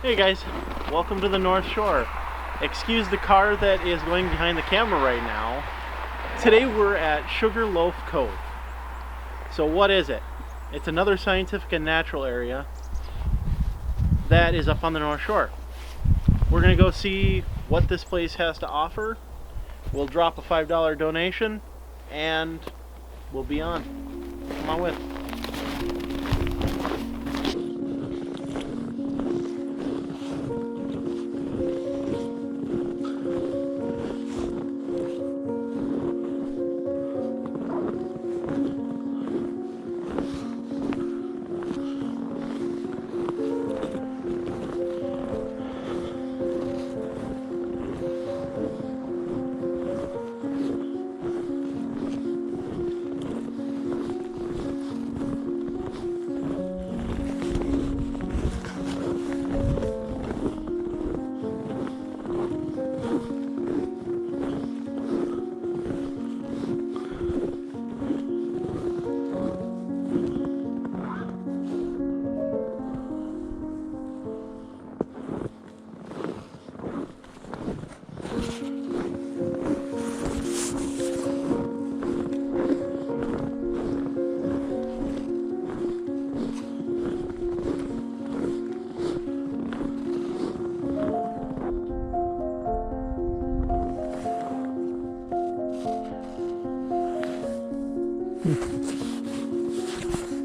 Hey guys, welcome to the North Shore. Excuse the car that is going behind the camera right now. Today we're at Sugarloaf Cove. So what is it? It's another scientific and natural area that is up on the North Shore. We're gonna go see what this place has to offer. We'll drop a $5 donation and we'll be on. Come on with.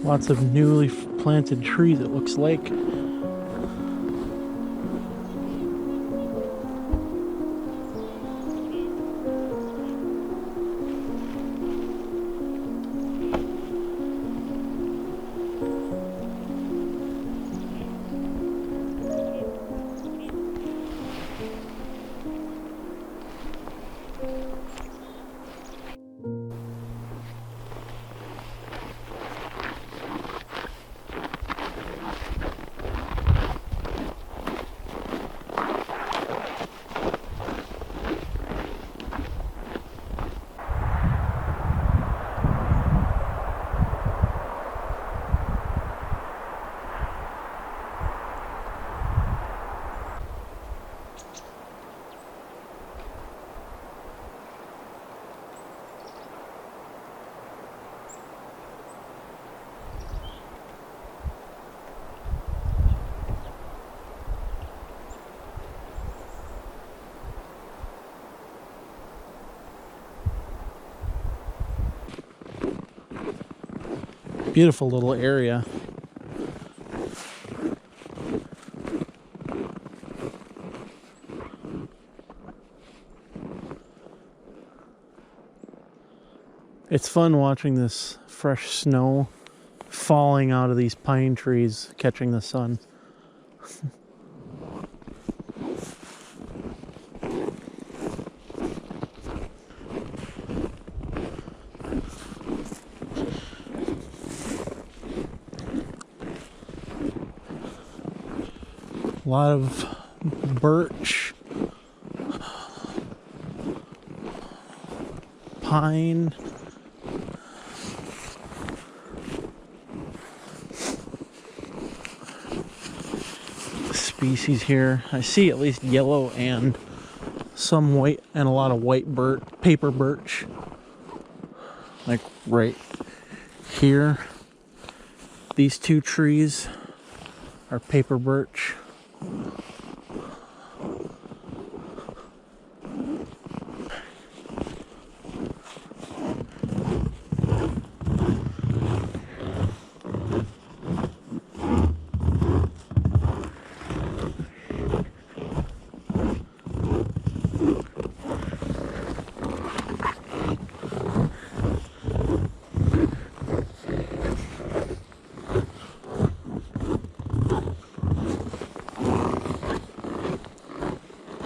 Lots of newly planted trees, it looks like. Beautiful little area. It's fun watching this fresh snow falling out of these pine trees, catching the sun. A lot of birch, pine, species here. I see at least yellow and some white, and a lot of white birch, paper birch, like right here. These two trees are paper birch.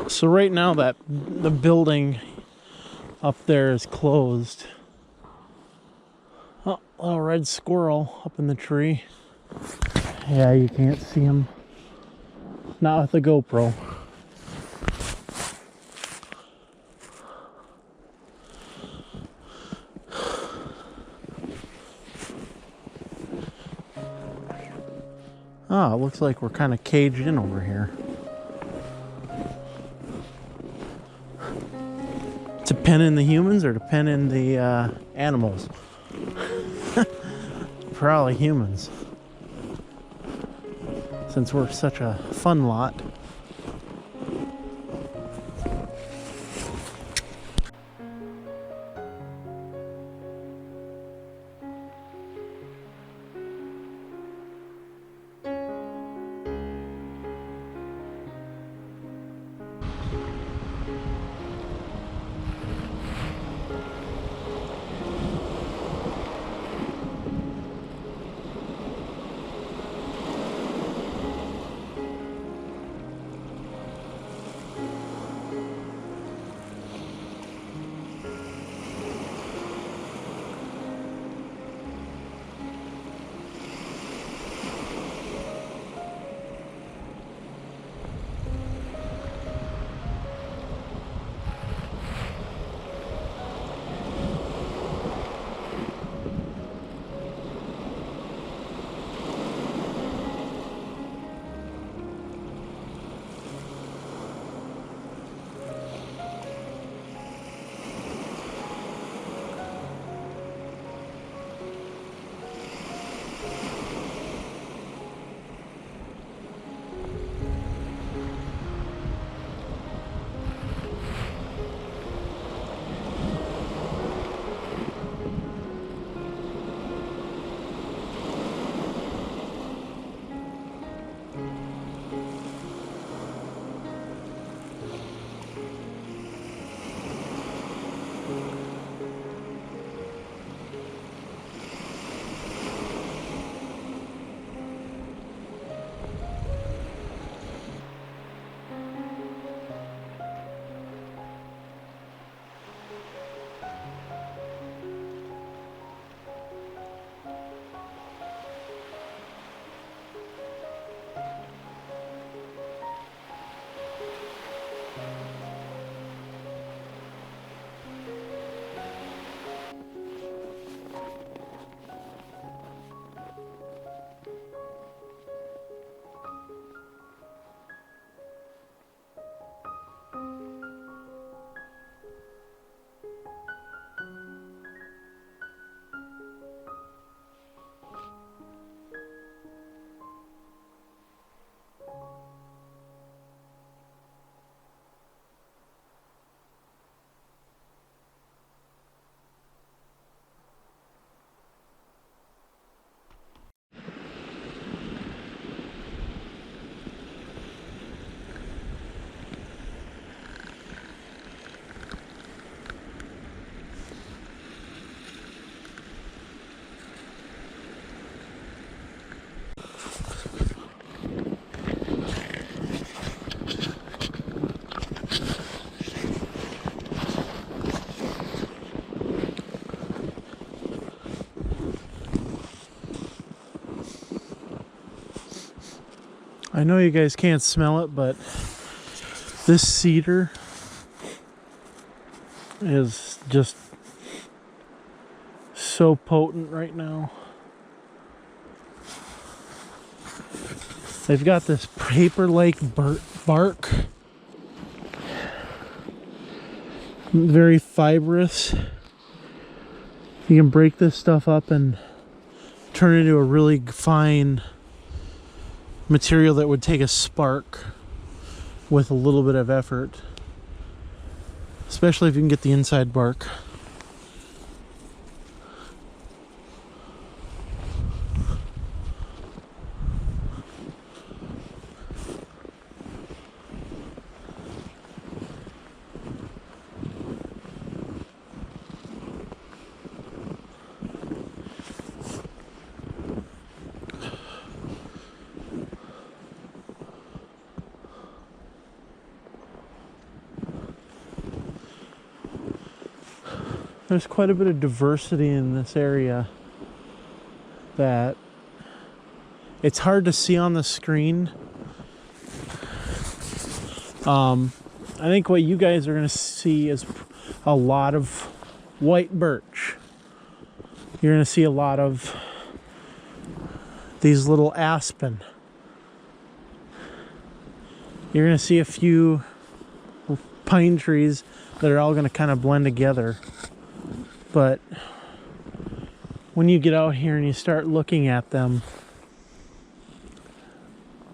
So right now that the building up there is closed. Oh, a little red squirrel up in the tree. Yeah, you can't see him. Not with the GoPro. Ah, Oh, it looks like we're kind of caged in over here. To pen in the humans or to pen in the animals? Probably humans, since we're such a fun lot. I know you guys can't smell it, but this cedar is just so potent right now. They've got this paper-like bark, very fibrous. You can break this stuff up and turn it into a really fine material that would take a spark with a little bit of effort, especially if you can get the inside bark. There's quite a bit of diversity in this area that it's hard to see on the screen. I think what you guys are going to see is a lot of white birch. You're going to see a lot of these little aspen. You're going to see a few pine trees that are all going to kind of blend together. But when you get out here and you start looking at them,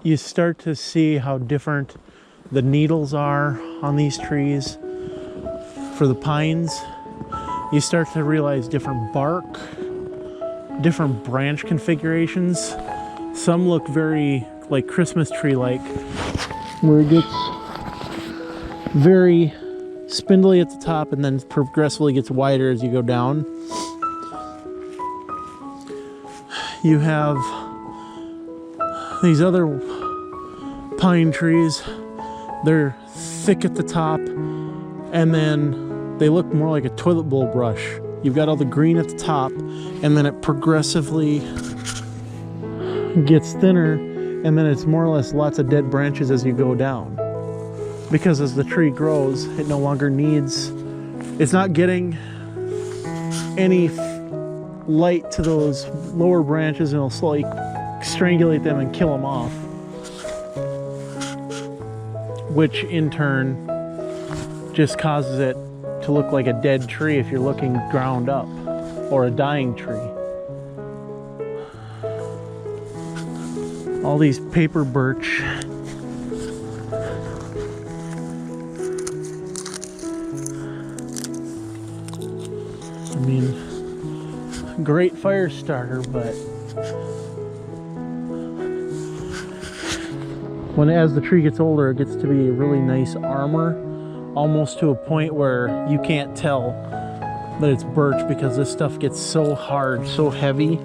you start to see how different the needles are on these trees. For the pines, you start to realize different bark, different branch configurations. Some look very like Christmas tree-like, where it gets very spindly at the top and then progressively gets wider as you go down. You have these other pine trees. They're thick at the top, and then they look more like a toilet bowl brush. You've got all the green at the top, and then it progressively gets thinner, and then it's more or less lots of dead branches as you go down. Because as the tree grows, it no longer needs, it's not getting any light to those lower branches, and it'll slowly strangulate them and kill them off. Which in turn just causes it to look like a dead tree if you're looking ground up, or a dying tree. All these paper birch. I mean, great fire starter, but as the tree gets older, it gets to be a really nice armor, almost to a point where you can't tell that it's birch because this stuff gets so hard, so heavy.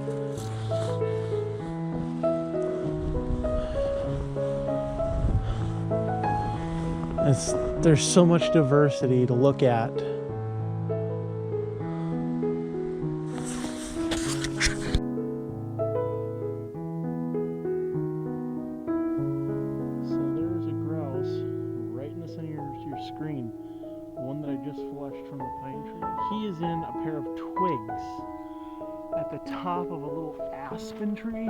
There's so much diversity to look at. Screen, one that I just flushed from the pine tree. He is in a pair of twigs at the top of a little aspen tree.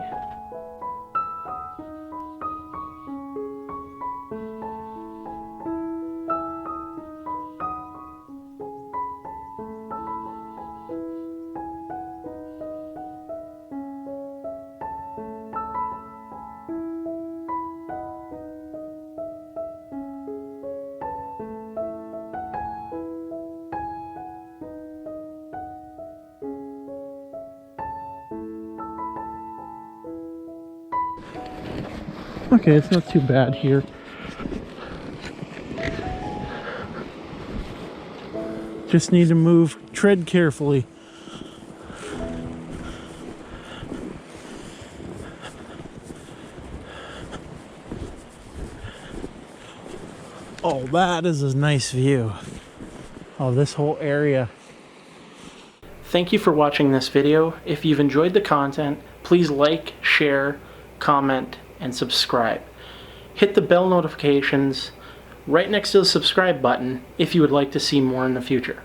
Okay, it's not too bad here. Just need to tread carefully. Oh, that is a nice view of this whole area. Thank you for watching this video. If you've enjoyed the content, please like, share, comment, and subscribe. Hit the bell notifications right next to the subscribe button if you would like to see more in the future.